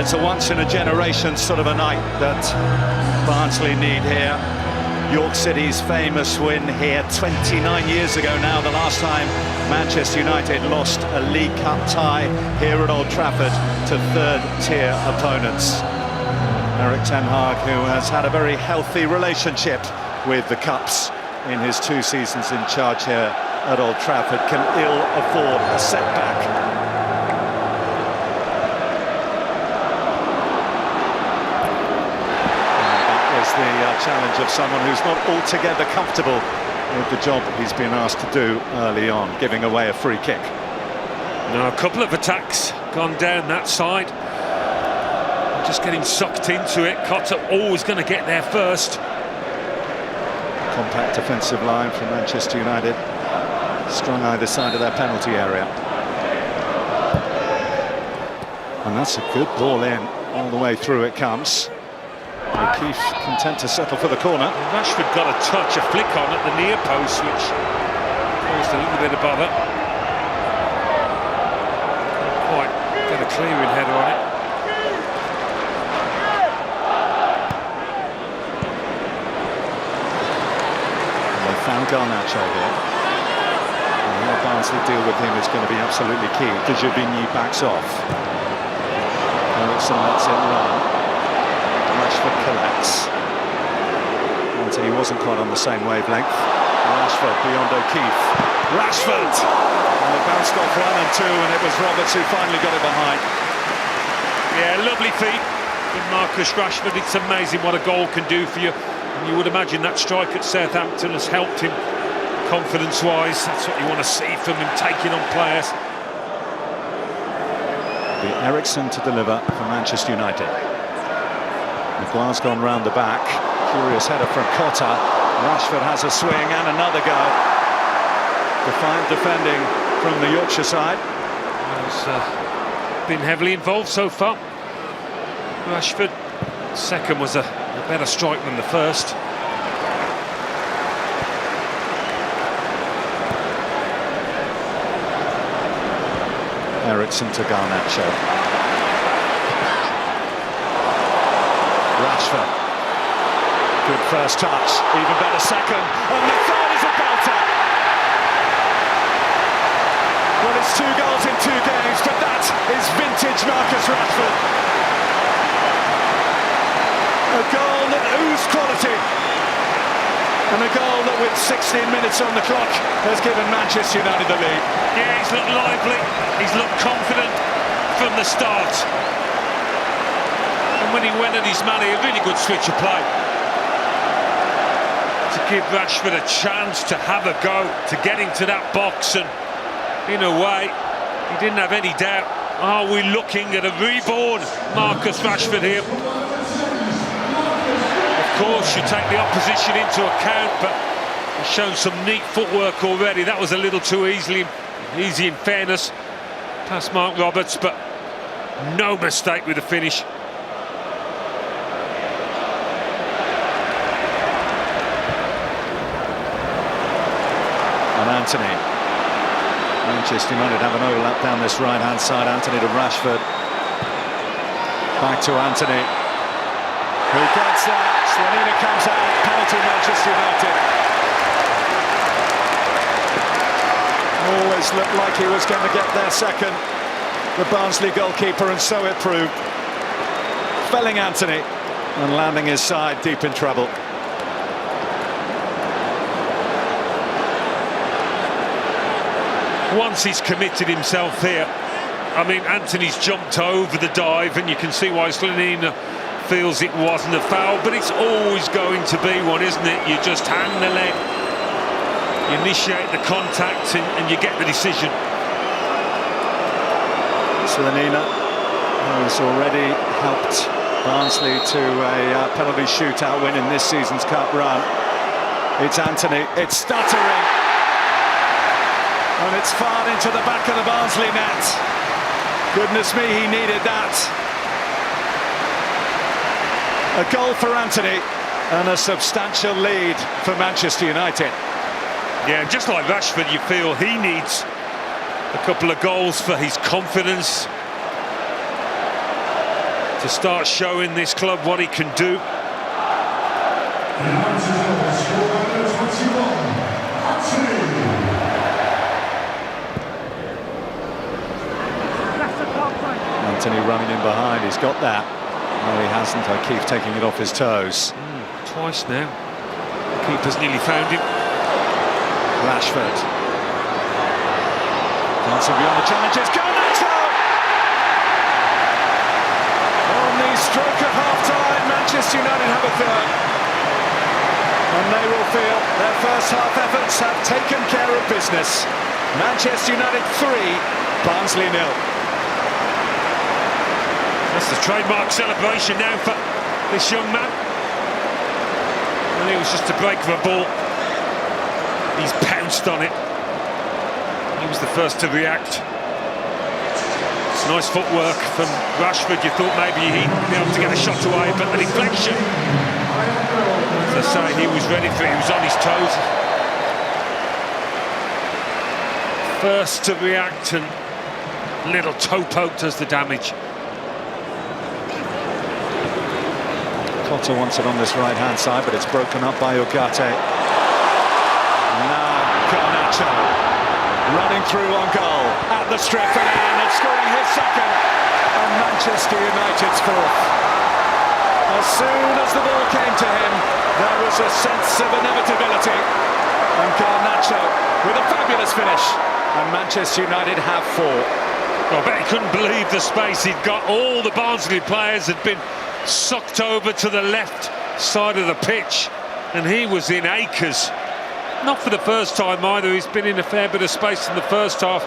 it's a once-in-a-generation sort of a night that Barnsley need here. York City's famous win here 29 years ago now, the last time Manchester United lost a League Cup tie here at Old Trafford to third-tier opponents. Erik ten Hag, who has had a very healthy relationship with the Cups in his 2 seasons in charge here at Old Trafford, can ill afford a setback. The challenge of someone who's not altogether comfortable with the job he's been asked to do early on, giving away a free kick. Now, a couple of attacks gone down that side. Just getting sucked into it. Cotter always going to get there first. Compact defensive line from Manchester United, strong either side of their penalty area. And that's a good ball in, all the way through it comes. O'Keefe content to settle for the corner. Rashford got a touch, a flick on at the near post, which caused a little bit of bother. Couldn't quite get a clearing header on it. And they found Garnacho here. And how Barnsley deal with him is going to be absolutely key. Vigny backs off. Ericsson lets it run. Rashford collects. He wasn't quite on the same wavelength. Rashford beyond O'Keefe. Rashford! And it bounced off 1 and 2, and it was Roberts who finally got it behind. Yeah, lovely feat from Marcus Rashford. It's amazing what a goal can do for you. And you would imagine that strike at Southampton has helped him confidence-wise. That's what you want to see from him, taking on players. The Ericsson to deliver for Manchester United. Maguire's gone round the back. Curious header from Cotter. Rashford has a swing and another go. Defiant defending from the Yorkshire side. Has been heavily involved so far. Rashford, second was a better strike than the first. Ericsson to Garnacho. Rashford, good first touch, even better second, and the third is a belter. Well, it's 2 goals in 2 games, but that is vintage Marcus Rashford. A goal that oozed quality, and a goal that with 16 minutes on the clock has given Manchester United the lead. Yeah, he's looked lively, he's looked confident from the start. When he went at his man, a really good switch of play to give Rashford a chance to have a go, to get into that box, and in a way he didn't have any doubt. Are we looking at a reborn Marcus Rashford here? Of course you take the opposition into account, but he's shown some neat footwork already. That was a little too easy in fairness past Mark Roberts, but no mistake with the finish. Anthony. Manchester United have an overlap down this right-hand side. Anthony to Rashford. Back to Anthony, who gets that. Slanina comes out. Penalty, Manchester United. Always looked like he was going to get there second, the Barnsley goalkeeper, and so it proved. Felling Anthony and landing his side deep in trouble. Once he's committed himself here, I mean, Anthony's jumped over the dive, and you can see why Slanina feels it wasn't a foul, but it's always going to be one, isn't it? You just hang the leg, you initiate the contact, and you get the decision. Slanina has already helped Barnsley to a penalty shootout win in this season's cup run. It's Anthony, it's stuttering. And it's fired into the back of the Barnsley net. Goodness me, he needed that. A goal for Anthony and a substantial lead for Manchester United. Yeah, just like Rashford, you feel he needs a couple of goals for his confidence to start showing this club what he can do. Anthony running in behind, he's got that. No, he hasn't. O'Keefe taking it off his toes. Twice now. The keeper's nearly found him. Rashford. Dancing beyond the challenges. Garnacho! On the stroke of half-time, Manchester United have a third. And they will feel their first half efforts have taken care of business. Manchester United 3, Barnsley 0. That's the trademark celebration now for this young man. And it was just a break of a ball. He's pounced on it. He was the first to react. It's nice footwork from Rashford. You thought maybe he'd be able to get a shot away, but the deflection. As I say, he was ready for it. He was on his toes. First to react, and little toe poke does the damage. Cotter wants it on this right-hand side, but it's broken up by Ugarte. Now Garnacho running through on goal at the Stretford end and scoring his second, and Manchester United's fourth. As soon as the ball came to him, there was a sense of inevitability, and Garnacho with a fabulous finish, and Manchester United have 4. Well, I bet he couldn't believe the space he'd got. All the Barnsley players had been sucked over to the left side of the pitch, and he was in acres. Not for the first time either. He's been in a fair bit of space in the first half.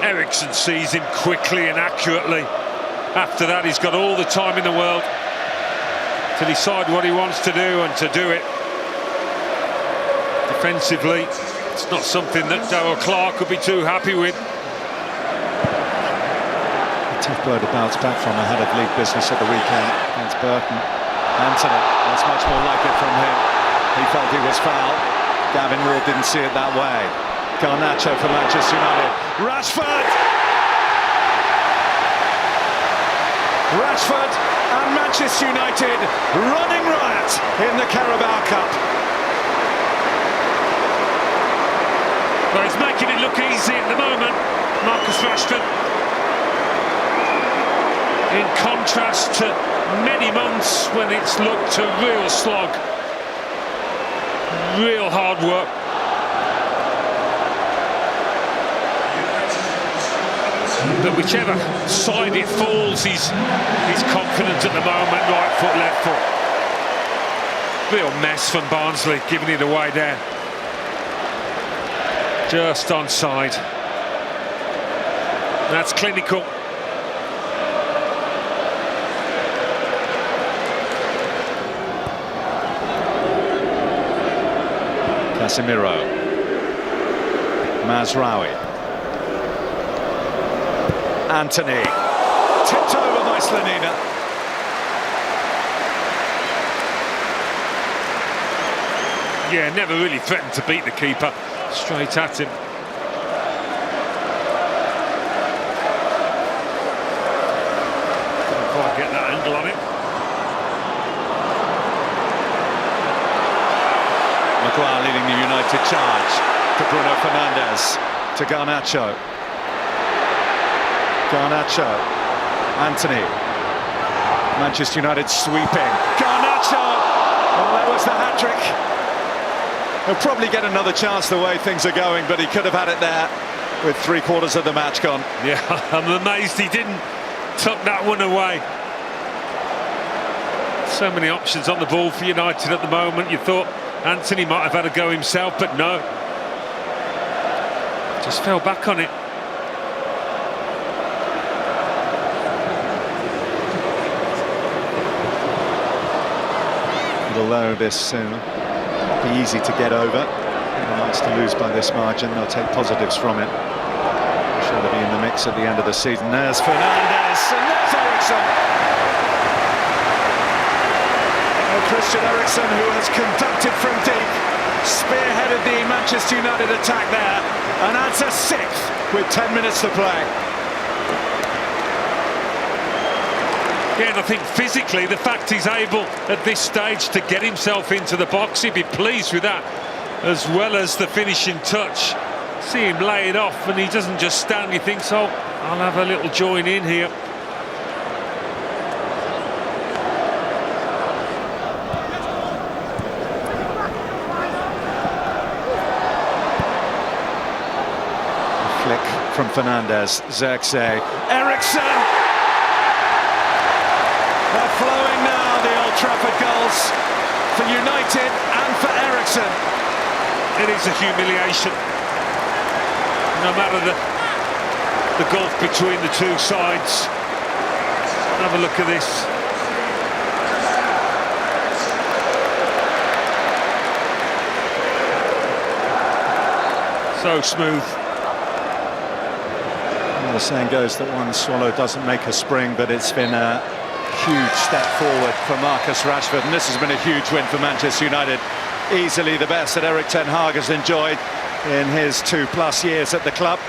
Eriksson sees him quickly and accurately. After that, he's got all the time in the world to decide what he wants to do and to do it. Defensively, it's not something that Darrell Clarke would be too happy with. Tough blow to bounce back from ahead of league business at the weekend against Burton. Anthony, that's much more like it from him. He felt he was fouled. Gavin Ward didn't see it that way. Garnacho for Manchester United. Rashford! Rashford and Manchester United running riot in the Carabao Cup. Well, he's making it look easy at the moment, Marcus Rashford. In contrast to many months when it's looked a real slog, real hard work. But whichever side it falls, he's confident at the moment. Right foot, left foot. Real mess from Barnsley, giving it away there. Just onside. That's clinical. Casemiro, Mazraoui, Anthony, tipped over by Slanina. Yeah, never really threatened to beat the keeper. Straight at him. Didn't quite get that angle on it. Maguire leading the United charge to Bruno Fernandes, to Garnacho. Garnacho, Anthony. Manchester United sweeping. Garnacho! Well, there was the hat-trick. He'll probably get another chance the way things are going, but he could have had it there with 3/4 of the match gone. Yeah, I'm amazed he didn't tuck that one away. So many options on the ball for United at the moment. You thought Anthony might have had a go himself, but no. Just fell back on it. Although this be easy to get over, nice to lose by this margin, they'll take positives from it. I'm sure they'll be in the mix at the end of the season. There's Fernandes, and there's Eriksson. Christian Eriksen, who has conducted from deep, spearheaded the Manchester United attack there, and adds a 6th with 10 minutes to play. Yeah, and I think physically, the fact he's able at this stage to get himself into the box, he'd be pleased with that, as well as the finishing touch. See him lay it off, and he doesn't just stand. He thinks, oh, I'll have a little join in here. Flick from Fernandez, Xerxes, Eriksson! They're flowing now, the Old Trafford goals for United and for Eriksson. It is a humiliation. No matter the gulf between the two sides. Have a look at this. So smooth. Well, the saying goes that one swallow doesn't make a spring, but it's been a huge step forward for Marcus Rashford, and this has been a huge win for Manchester United. Easily the best that Erik ten Hag has enjoyed in his 2+ years at the club.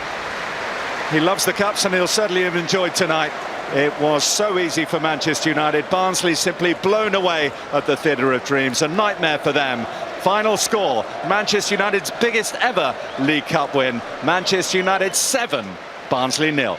He loves the cups, and he'll certainly have enjoyed tonight. It was so easy for Manchester United. Barnsley simply blown away at the Theatre of Dreams. A nightmare for them. Final score, Manchester United's biggest ever League Cup win. Manchester United 7, Barnsley 0.